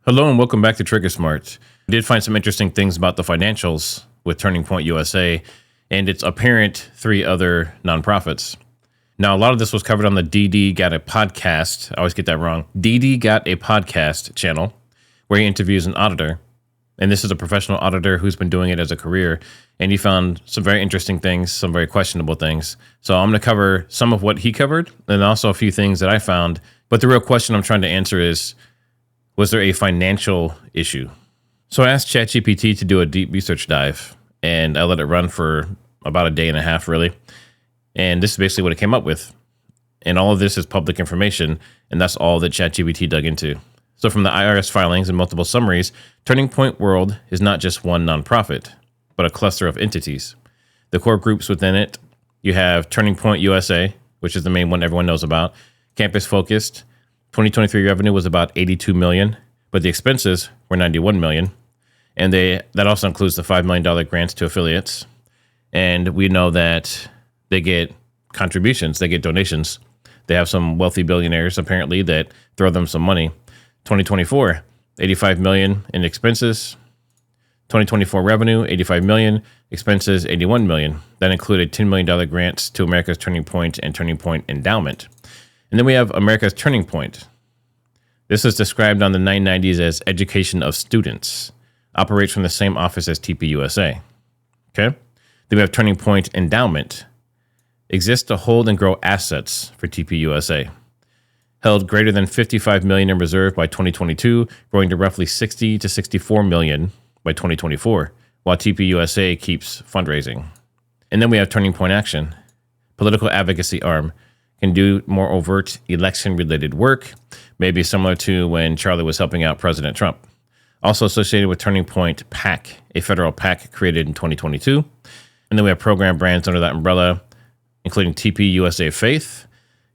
Hello and welcome back to TriggerSmart. I did find some interesting things about the financials with Turning Point USA and its apparent three other nonprofits. Now, a lot of this was covered on the DDGotAPodcast. I always get that wrong. DDGotAPodcast channel, where he interviews an auditor. And this is a professional auditor who's been doing it as a career. And he found some very interesting things, some very questionable things. So I'm going to cover some of what he covered and also a few things that I found. But the real question I'm trying to answer is, was there a financial issue? So I asked ChatGPT to do a deep research dive, and I let it run for about a day and a half, really. And this is basically what it came up with. And all of this is public information, and that's all that ChatGPT dug into. So from the IRS filings and multiple summaries, Turning Point World is not just one nonprofit, but a cluster of entities. The core groups within it, you have Turning Point USA, which is the main one everyone knows about, campus focused. 2023 revenue was about $82 million, but the expenses were $91 million. And that also includes the $5 million grants to affiliates. And we know that they get contributions, they get donations. They have some wealthy billionaires, apparently, that throw them some money. 2024, $85 million in expenses. 2024 revenue, $85 million. Expenses, $81 million. That included $10 million grants to America's Turning Point and Turning Point Endowment. And then we have America's Turning Point. This is described on the 990s as education of students. Operates from the same office as TPUSA. Okay? Then we have Turning Point Endowment. Exists to hold and grow assets for TPUSA. Held greater than $55 million in reserve by 2022, growing to roughly $60 to $64 million by 2024, while TPUSA keeps fundraising. And then we have Turning Point Action. Political advocacy arm. Can do more overt election-related work, maybe similar to when Charlie was helping out President Trump. Also associated with Turning Point PAC, a federal PAC created in 2022. And then we have program brands under that umbrella, including TPUSA Faith.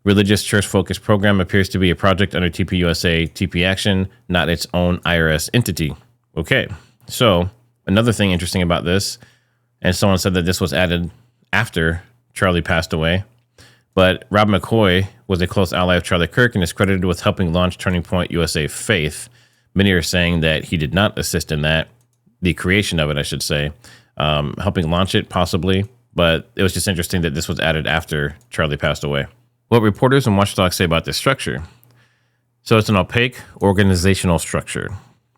Religious church-focused program appears to be a project under TPUSA TP Action, not its own IRS entity. Okay, so another thing interesting about this, and someone said that this was added after Charlie passed away, but Rob McCoy was a close ally of Charlie Kirk and is credited with helping launch Turning Point USA Faith. Many are saying that he did not assist in that, the creation of it, I should say, helping launch it possibly. But it was just interesting that this was added after Charlie passed away. What reporters and watchdogs say about this structure? So it's an opaque organizational structure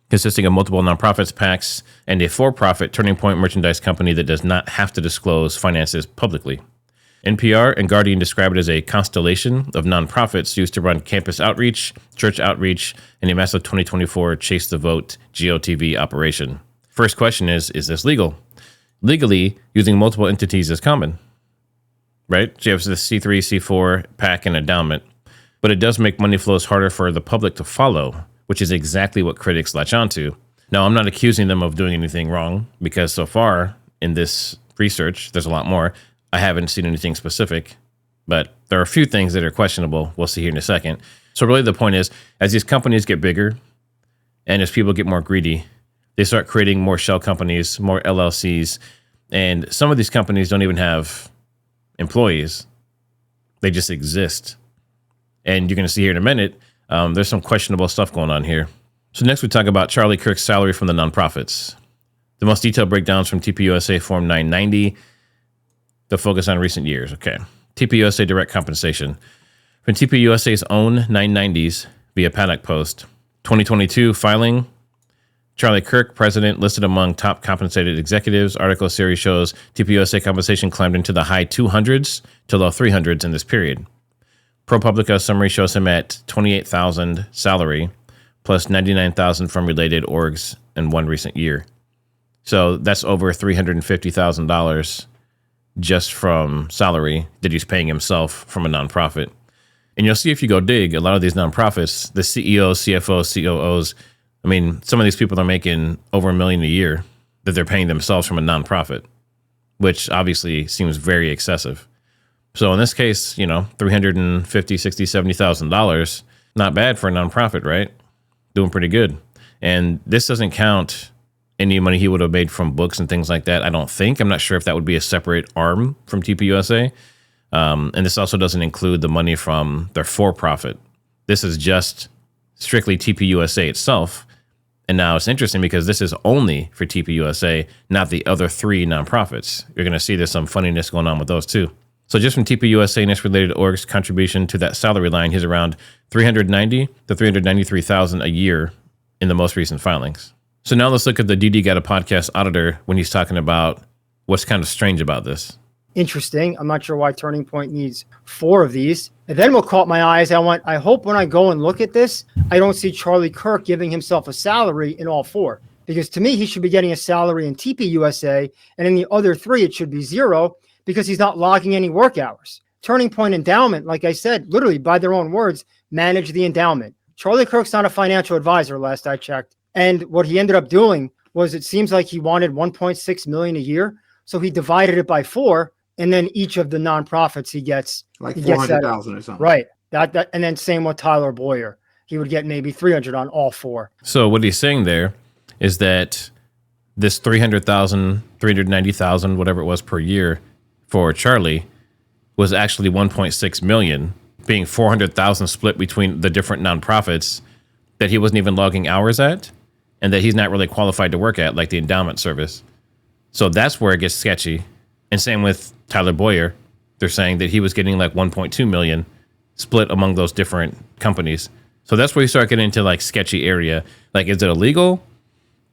consisting of multiple nonprofits, PACs, and a for-profit Turning Point merchandise company that does not have to disclose finances publicly. NPR and Guardian describe it as a constellation of nonprofits used to run campus outreach, church outreach, and a massive 2024 Chase the Vote GOTV operation. First question is this legal? Legally, using multiple entities is common, right? So you have the C3, C4, PAC, and endowment. But it does make money flows harder for the public to follow, which is exactly what critics latch onto. Now, I'm not accusing them of doing anything wrong, because so far in this research, there's a lot more. I haven't seen anything specific, but there are a few things that are questionable. We'll see here in a second. So really the point is, as these companies get bigger and as people get more greedy, they start creating more shell companies, more LLCs, and some of these companies don't even have employees. They just exist. And you're going to see here in a minute, there's some questionable stuff going on here. So next we talk about Charlie Kirk's salary from the nonprofits. The most detailed breakdowns from TPUSA Form 990. The focus on recent years. Okay. TPUSA direct compensation. From TPUSA's own 990s via Paddock Post. 2022 filing. Charlie Kirk, president, listed among top compensated executives. Article series shows TPUSA compensation climbed into the high 200s to low 300s in this period. ProPublica summary shows him at $28,000 salary plus $99,000 from related orgs in one recent year. So that's over $350,000 just from salary that he's paying himself from a nonprofit. And you'll see if you go dig, a lot of these nonprofits, the CEOs, CFOs, COOs, I mean, some of these people are making over $1 million a year that they're paying themselves from a nonprofit, which obviously seems very excessive. So in this case, $350,000, $60,000, $70,000, not bad for a nonprofit, right? Doing pretty good. And this doesn't count any money he would have made from books and things like that, I don't think. I'm not sure if that would be a separate arm from TPUSA. And this also doesn't include the money from their for-profit. This is just strictly TPUSA itself. And now it's interesting because this is only for TPUSA, not the other three nonprofits. You're going to see there's some funniness going on with those too. So just from TPUSA and its related orgs' contribution to that salary line, he's around $390,000 to $393,000 a year in the most recent filings. So now let's look at the DDGotAPodcast auditor when he's talking about what's kind of strange about this. Interesting. I'm not sure why Turning Point needs 4 of these. And then what caught my eyes, I hope when I go and look at this, I don't see Charlie Kirk giving himself a salary in all 4. Because to me, he should be getting a salary in TPUSA, and in the other 3, it should be 0 because he's not logging any work hours. Turning Point Endowment, like I said, literally by their own words, manage the endowment. Charlie Kirk's not a financial advisor, last I checked. And what he ended up doing was it seems like he wanted $1.6 million a year. So he divided it by 4. And then each of the nonprofits he gets like 400,000 or something. Right. That and then same with Tyler Boyer. He would get maybe 300 on all 4. So what he's saying there is that this 300,000, 390,000, whatever it was per year for Charlie was actually 1.6 million, being 400,000 split between the different nonprofits that he wasn't even logging hours at and that he's not really qualified to work at, like the endowment service. So that's where it gets sketchy. And same with Tyler Boyer. They're saying that he was getting like 1.2 million split among those different companies. So that's where you start getting into like sketchy area. Like, is it illegal?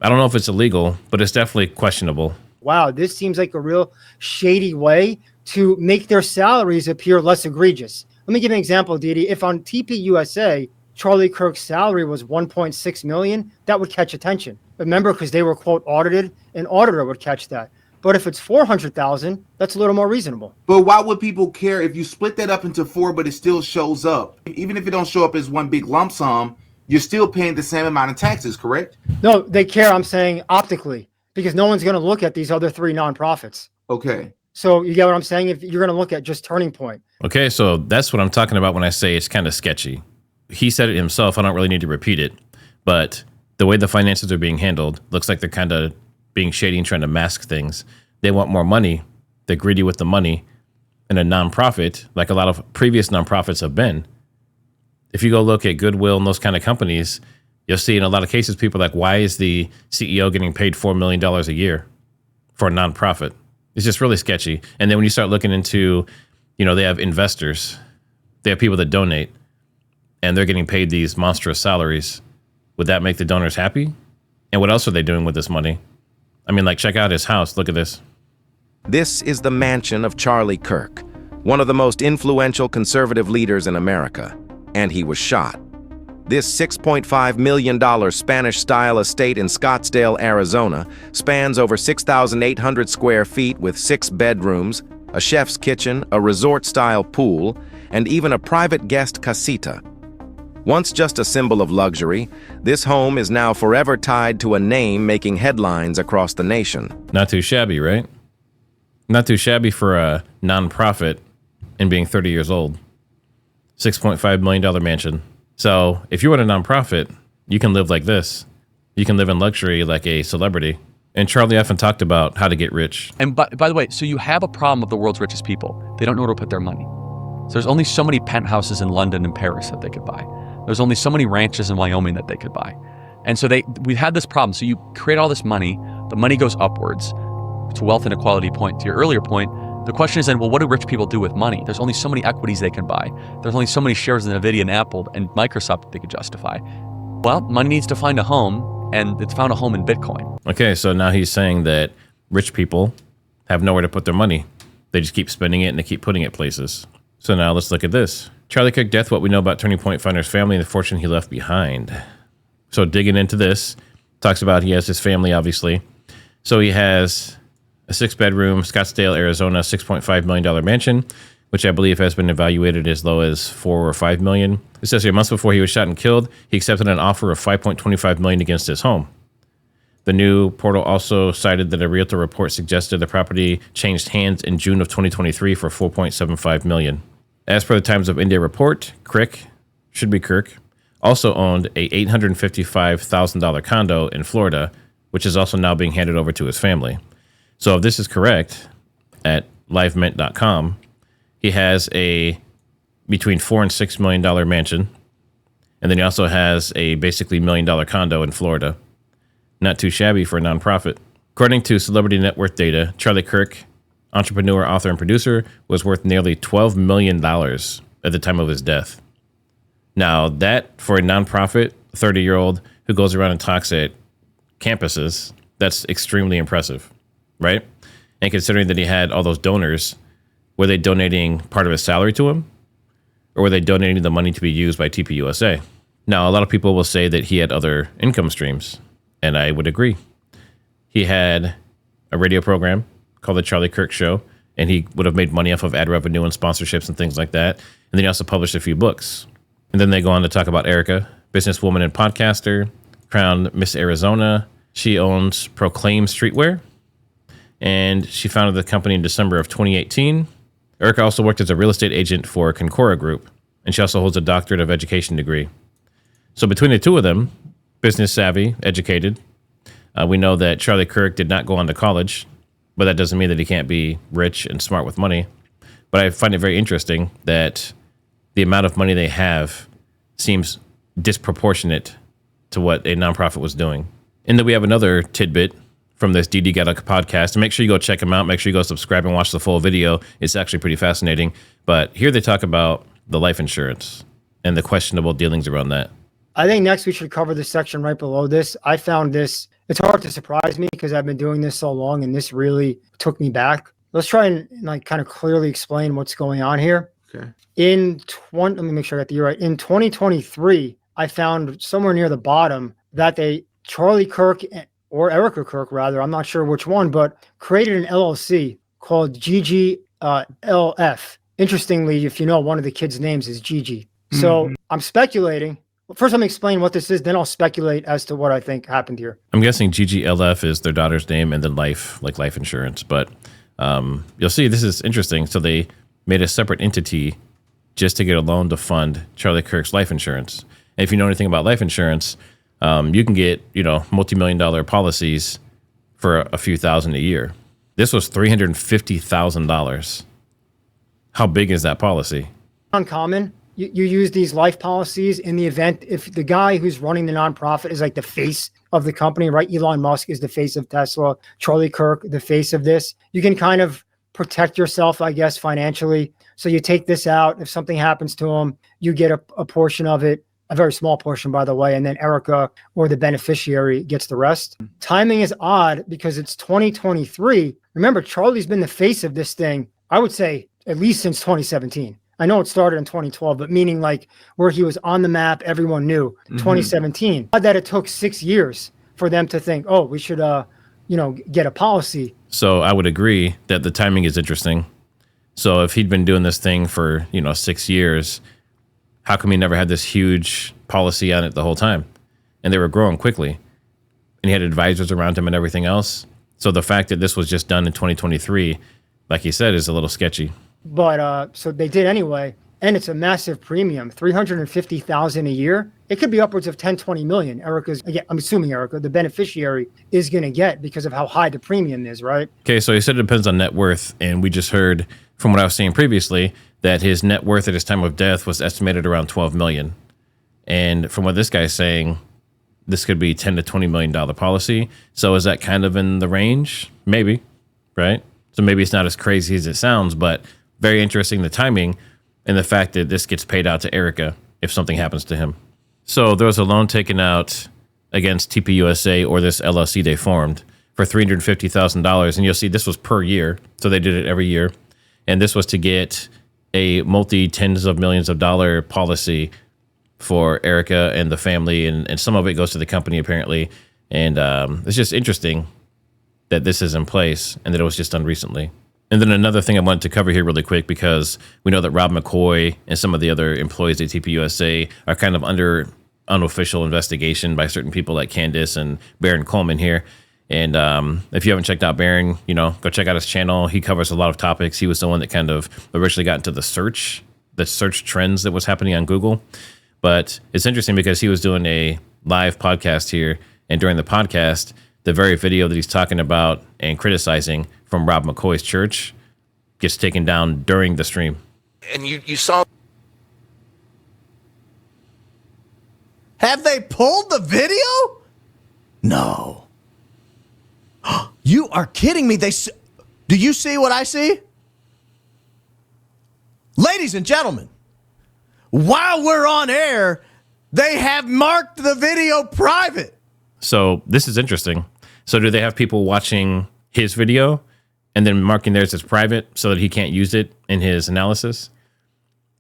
I don't know if it's illegal, but it's definitely questionable. Wow, this seems like a real shady way to make their salaries appear less egregious. Let me give you an example, Didi. If on TPUSA, Charlie Kirk's salary was 1.6 million, that would catch attention. Remember, because they were, quote, audited, an auditor would catch that. But if it's 400,000, that's a little more reasonable. But why would people care if you split that up into 4, but it still shows up? Even if it don't show up as one big lump sum, you're still paying the same amount of taxes, correct? No, they care, I'm saying, optically, because no one's going to look at these other 3 nonprofits. Okay. So you get what I'm saying? If you're going to look at just Turning Point. Okay, so that's what I'm talking about when I say it's kind of sketchy. He said it himself. I don't really need to repeat it. But the way the finances are being handled looks like they're kind of being shady and trying to mask things. They want more money. They're greedy with the money. And a nonprofit, like a lot of previous nonprofits have been, if you go look at Goodwill and those kind of companies, you'll see in a lot of cases, people are like, why is the CEO getting paid $4 million a year for a nonprofit? It's just really sketchy. And then when you start looking into, they have investors, they have people that donate, and they're getting paid these monstrous salaries. Would that make the donors happy? And what else are they doing with this money? I mean, like, check out his house. Look at this. This is the mansion of Charlie Kirk, one of the most influential conservative leaders in America, and he was shot. This $6.5 million Spanish-style estate in Scottsdale, Arizona, spans over 6,800 square feet with 6 bedrooms, a chef's kitchen, a resort-style pool, and even a private guest casita. Once just a symbol of luxury, this home is now forever tied to a name making headlines across the nation. Not too shabby, right? Not too shabby for a nonprofit and being 30 years old. $6.5 million mansion. So if you want a nonprofit, you can live like this. You can live in luxury like a celebrity. And Charlie often talked about how to get rich. And by the way, so you have a problem with the world's richest people. They don't know where to put their money. So there's only so many penthouses in London and Paris that they could buy. There's only so many ranches in Wyoming that they could buy. And so we had this problem. So you create all this money, the money goes upwards to wealth inequality point. To your earlier point, the question is then, well, what do rich people do with money? There's only so many equities they can buy. There's only so many shares in NVIDIA and Apple and Microsoft that they could justify. Well, money needs to find a home, and it's found a home in Bitcoin. Okay, so now he's saying that rich people have nowhere to put their money. They just keep spending it and they keep putting it places. So now let's look at this. Charlie Kirk death, what we know about Turning Point founder's family and the fortune he left behind. So digging into this, talks about he has his family, obviously. So he has a 6-bedroom, Scottsdale, Arizona, $6.5 million mansion, which I believe has been evaluated as low as $4 or $5 million. It says here, months before he was shot and killed, he accepted an offer of $5.25 million against his home. The new portal also cited that a realtor report suggested the property changed hands in June of 2023 for $4.75 million. As per the Times of India report, Kirk also owned a $855,000 condo in Florida, which is also now being handed over to his family. So if this is correct, at livemint.com, he has a between $4 and $6 million mansion, and then he also has a basically $1 million condo in Florida. Not too shabby for a nonprofit. According to Celebrity Net Worth data, Charlie Kirk, entrepreneur, author, and producer, was worth nearly $12 million at the time of his death. Now, that for a nonprofit 30-year-old who goes around and talks at campuses, that's extremely impressive, right? And considering that he had all those donors, were they donating part of his salary to him? Or were they donating the money to be used by TPUSA? Now, a lot of people will say that he had other income streams, and I would agree. He had a radio program called The Charlie Kirk Show, and he would have made money off of ad revenue and sponsorships and things like that. And then he also published a few books. And then they go on to talk about Erica, businesswoman and podcaster, crowned Miss Arizona. She owns Proclaim Streetwear, and she founded the company in December of 2018. Erica also worked as a real estate agent for Concora Group, and she also holds a doctorate of education degree. So between the two of them, business savvy, educated, we know that Charlie Kirk did not go on to college, but that doesn't mean that he can't be rich and smart with money. But I find it very interesting that the amount of money they have seems disproportionate to what a nonprofit was doing. And then we have another tidbit from this DDGotAPodcast. And make sure you go check them out. Make sure you go subscribe and watch the full video. It's actually pretty fascinating. But here they talk about the life insurance and the questionable dealings around that. I think next we should cover the section right below this. I found this, it's hard to surprise me because I've been doing this so long and this really took me back. Let's try and like kind of clearly explain what's going on here. Okay. Let me make sure I got the year right. In 2023, I found somewhere near the bottom that Charlie Kirk or Erica Kirk rather, I'm not sure which one, but created an LLC called DDGLF. Interestingly, if you know, one of the kids' names is Gigi. So I'm speculating. First, let me explain what this is, then I'll speculate as to what I think happened here. I'm guessing GGLF is their daughter's name and then life, like life insurance. But you'll see this is interesting. So they made a separate entity just to get a loan to fund Charlie Kirk's life insurance. And if you know anything about life insurance, you can get, multi-million-dollar policies for a few thousand a year. This was $350,000. How big is that policy? Uncommon. You use these life policies in the event if the guy who's running the nonprofit is like the face of the company, right? Elon Musk is the face of Tesla, Charlie Kirk, the face of this. You can kind of protect yourself, I guess, financially. So you take this out. If something happens to him, you get a portion of it, a very small portion, by the way, and then Erica or the beneficiary gets the rest. Timing is odd because it's 2023. Remember, Charlie's been the face of this thing, I would say, at least since 2017. I know it started in 2012, but meaning like where he was on the map, everyone knew, 2017. Odd that it took 6 years for them to think, oh, we should, get a policy. So I would agree that the timing is interesting. So if he'd been doing this thing for, 6 years, how come he never had this huge policy on it the whole time? And they were growing quickly. And he had advisors around him and everything else. So the fact that this was just done in 2023, like he said, is a little sketchy. But so they did anyway, and it's a massive premium, $350,000 a year. It could be upwards of 10, 20 million. Erica's, again, I'm assuming Erica, the beneficiary, is going to get because of how high the premium is, right? Okay, so he said it depends on net worth, and we just heard from what I was saying previously that his net worth at his time of death was estimated around 12 million. And from what this guy's saying, this could be $10 to $20 million policy. So is that kind of in the range? Maybe, right? So maybe it's not as crazy as it sounds, but very interesting, the timing and the fact that this gets paid out to Erica if something happens to him. So there was a loan taken out against TPUSA or this LLC they formed for $350,000. And you'll see this was per year. So they did it every year. And this was to get a multi-tens of millions of dollar policy for Erica and the family. And some of it goes to the company apparently. And it's just interesting that this is in place and that it was just done recently. And then another thing I wanted to cover here really quick, because we know that Rob McCoy and some of the other employees at TPUSA are kind of under unofficial investigation by certain people like Candace and Baron Coleman here. And if you haven't checked out Baron, go check out his channel. He covers a lot of topics. He was the one that kind of originally got into the search trends that was happening on Google. But it's interesting because he was doing a live podcast here. And during the podcast, the very video that he's talking about and criticizing from Rob McCoy's church gets taken down during the stream. And you saw. Have they pulled the video? No. are kidding me. Do you see what I see? Ladies and gentlemen, while we're on air, they have marked the video private. So this is interesting. So do they have people watching his video and then marking theirs as private so that he can't use it in his analysis?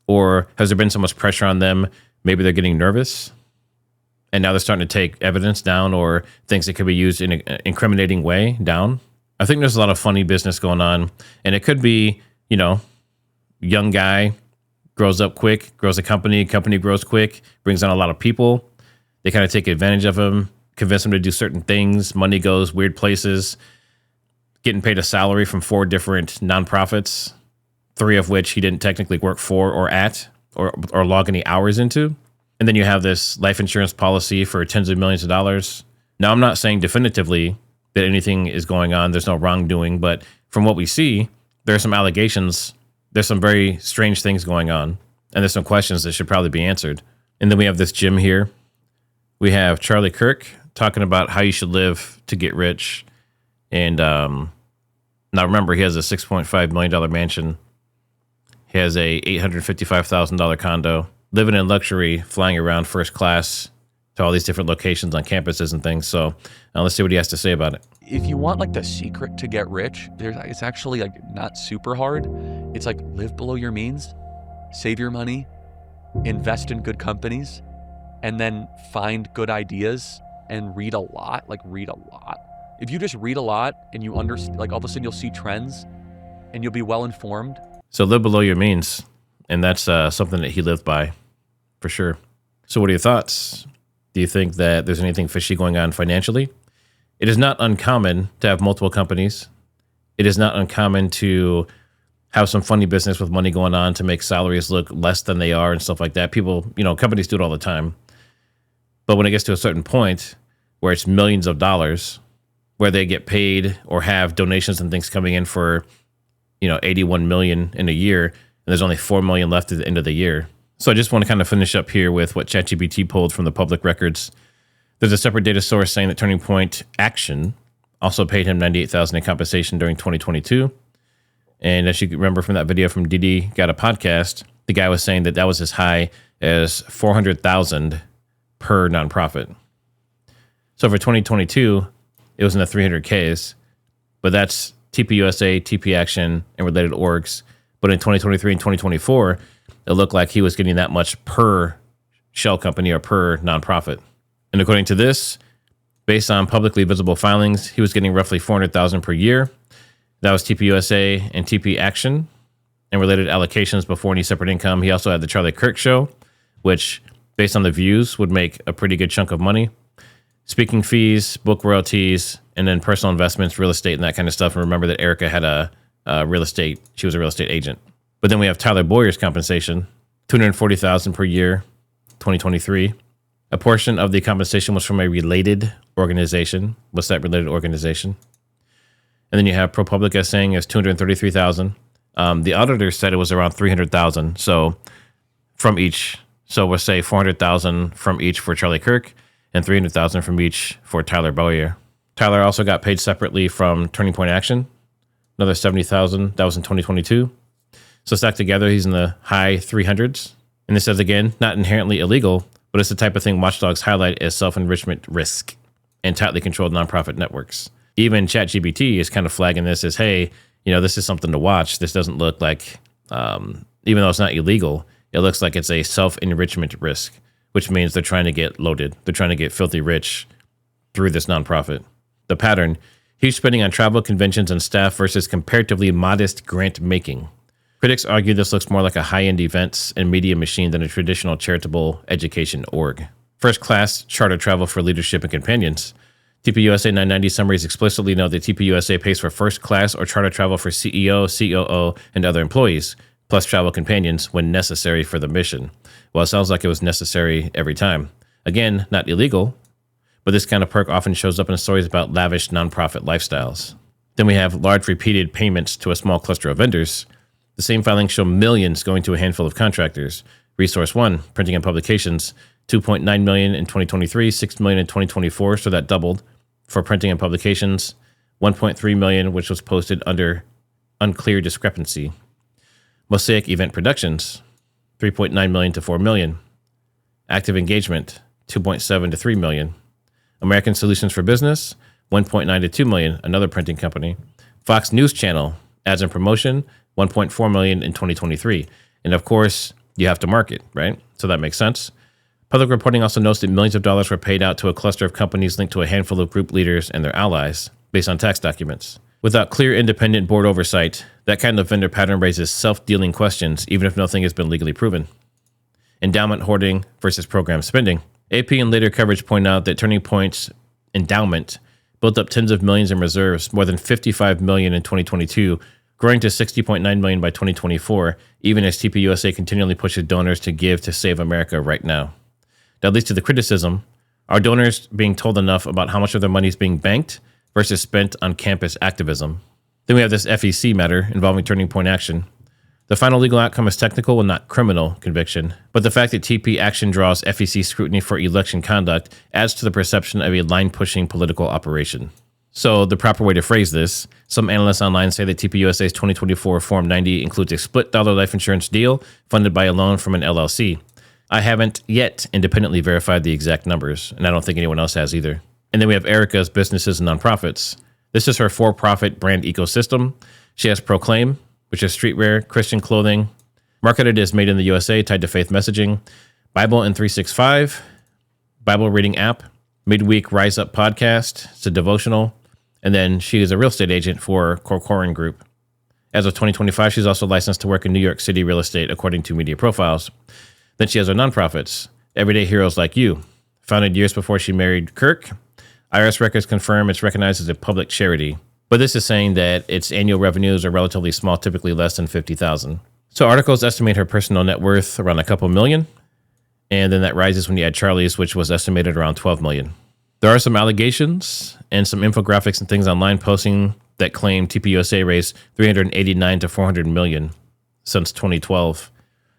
Or has there been so much pressure on them, maybe they're getting nervous and now they're starting to take evidence down or things that could be used in an incriminating way down? I think there's a lot of funny business going on, and it could be, young guy grows up quick, grows a company grows quick, brings on a lot of people. They kind of take advantage of him, convince him to do certain things. Money goes weird places, getting paid a salary from 4 different nonprofits, 3 of which he didn't technically work for or at or log any hours into. And then you have this life insurance policy for tens of millions of dollars. Now, I'm not saying definitively that anything is going on. There's no wrongdoing. But from what we see, there are some allegations. There's some very strange things going on. And there's some questions that should probably be answered. And then we have this Jim here. We have Charlie Kirk talking about how you should live to get rich. And now remember, he has a $6.5 million mansion. He has a $855,000 condo, living in luxury, flying around first class to all these different locations on campuses and things. So let's see what he has to say about it. If you want like the secret to get rich, it's actually like not super hard. It's like live below your means, save your money, invest in good companies, and then find good ideas and read a lot. If you just read a lot and you understand, like all of a sudden you'll see trends and you'll be well informed. So live below your means. And that's something that he lived by for sure. So what are your thoughts? Do you think that there's anything fishy going on financially? It is not uncommon to have multiple companies. It is not uncommon to have some funny business with money going on to make salaries look less than they are and stuff like that. People, companies do it all the time. But when it gets to a certain point where it's millions of dollars, where they get paid or have donations and things coming in for, 81 million in a year, and there's only 4 million left at the end of the year. So I just want to kind of finish up here with what ChatGPT pulled from the public records. There's a separate data source saying that Turning Point Action also paid him $98,000 in compensation during 2022. And as you remember from that video from DDGotAPodcast, the guy was saying that was as high as $400,000 per nonprofit. So for 2022, it was in the 300Ks, but that's TPUSA, TP Action, and related orgs. But in 2023 and 2024, it looked like he was getting that much per shell company or per nonprofit. And according to this, based on publicly visible filings, he was getting roughly $400,000 per year. That was TPUSA and TP Action and related allocations before any separate income. He also had the Charlie Kirk show, which, based on the views, would make a pretty good chunk of money. Speaking fees, book royalties, and then personal investments, real estate, and that kind of stuff. And remember that Erica had she was a real estate agent. But then we have Tyler Boyer's compensation, $240,000 per year, 2023. A portion of the compensation was from a related organization. What's that related organization? And then you have ProPublica saying it's $233,000. The auditor said it was around $300,000. So from each, so we'll say $400,000 from each for Charlie Kirk and $300,000 from each for Tyler Boyer. Tyler also got paid separately from Turning Point Action, another $70,000. That was in 2022. So stacked together, he's in the high 300s. And this says, again, not inherently illegal, but it's the type of thing watchdogs highlight as self-enrichment risk and tightly controlled nonprofit networks. Even ChatGPT is kind of flagging this as, hey, this is something to watch. This doesn't look like, even though it's not illegal, it looks like it's a self-enrichment risk, which means they're trying to get loaded. They're trying to get filthy rich through this nonprofit. The pattern, huge spending on travel, conventions, and staff versus comparatively modest grant making. Critics argue this looks more like a high-end events and media machine than a traditional charitable education org. First-class charter travel for leadership and companions. TPUSA 990 summaries explicitly note that TPUSA pays for first-class or charter travel for CEO, COO, and other employees, plus travel companions when necessary for the mission. Well, it sounds like it was necessary every time. Again, not illegal, but this kind of perk often shows up in stories about lavish nonprofit lifestyles. Then we have large repeated payments to a small cluster of vendors. The same filings show millions going to a handful of contractors. Resource 1, printing and publications, $2.9 million in 2023, $6 million in 2024, so that doubled for printing and publications, $1.3 million, which was posted under unclear discrepancy. Mosaic Event Productions, $3.9 million to $4 million. Active Engagement, $2.7 to $3 million. American Solutions for Business, $1.9 to $2 million, another printing company. Fox News Channel, ads and promotion, $1.4 million in 2023. And of course, you have to market, right? So that makes sense. Public reporting also notes that millions of dollars were paid out to a cluster of companies linked to a handful of group leaders and their allies based on tax documents. Without clear independent board oversight, that kind of vendor pattern raises self-dealing questions, even if nothing has been legally proven. Endowment hoarding versus program spending. AP and later coverage point out that Turning Point's endowment built up tens of millions in reserves, more than $55 million in 2022, growing to $60.9 million by 2024, even as TPUSA continually pushes donors to give to save America right now. That leads to the criticism, are donors being told enough about how much of their money is being banked versus spent on campus activism? Then we have this FEC matter involving Turning Point action. The final legal outcome is technical and not criminal conviction, but the fact that TP action draws FEC scrutiny for election conduct adds to the perception of a line-pushing political operation. So the proper way to phrase this, some analysts online say that TPUSA's 2024 Form 90 includes a split dollar life insurance deal funded by a loan from an LLC. I haven't yet independently verified the exact numbers, and I don't think anyone else has either. And then we have Erica's businesses and nonprofits. This is her for-profit brand ecosystem. She has Proclaim, which is streetwear, Christian clothing, marketed as made in the USA, tied to faith messaging, Bible in 365, Bible reading app, midweek Rise Up podcast, it's a devotional, and then she is a real estate agent for Corcoran Group. As of 2025, she's also licensed to work in New York City real estate, according to media profiles. Then she has her nonprofits, Everyday Heroes Like You, founded years before she married Kirk. IRS records confirm it's recognized as a public charity, but this is saying that its annual revenues are relatively small, typically less than $50,000. So articles estimate her personal net worth around a couple million, and then that rises when you add Charlie's, which was estimated around 12 million. There are some allegations and some infographics and things online posting that claim TPUSA raised 389 to 400 million since 2012,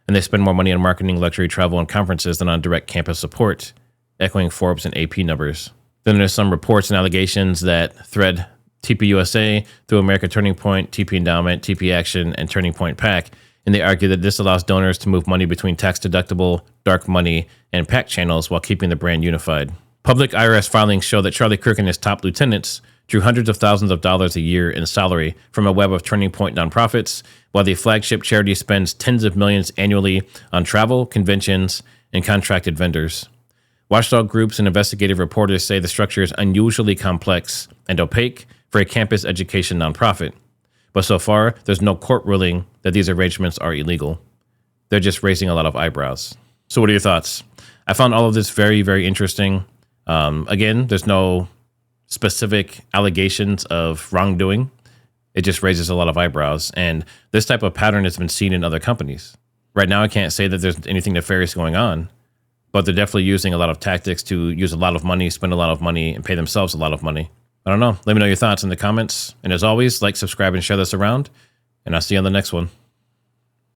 and they spend more money on marketing, luxury travel, and conferences than on direct campus support, echoing Forbes and AP numbers. Then there's some reports and allegations that thread TPUSA through America Turning Point, TP Endowment, TP Action, and Turning Point PAC, and they argue that this allows donors to move money between tax-deductible, dark money, and PAC channels while keeping the brand unified. Public IRS filings show that Charlie Kirk and his top lieutenants drew hundreds of thousands of dollars a year in salary from a web of Turning Point nonprofits, while the flagship charity spends tens of millions annually on travel, conventions, and contracted vendors. Watchdog groups and investigative reporters say the structure is unusually complex and opaque for a campus education nonprofit. But so far, there's no court ruling that these arrangements are illegal. They're just raising a lot of eyebrows. So what are your thoughts? I found all of this very, very interesting. Again, there's no specific allegations of wrongdoing. It just raises a lot of eyebrows. And this type of pattern has been seen in other companies. Right now, I can't say that there's anything nefarious going on, but they're definitely using a lot of tactics to use a lot of money, spend a lot of money, and pay themselves a lot of money. I don't know. Let me know your thoughts in the comments. And as always, like, subscribe, and share this around. And I'll see you on the next one.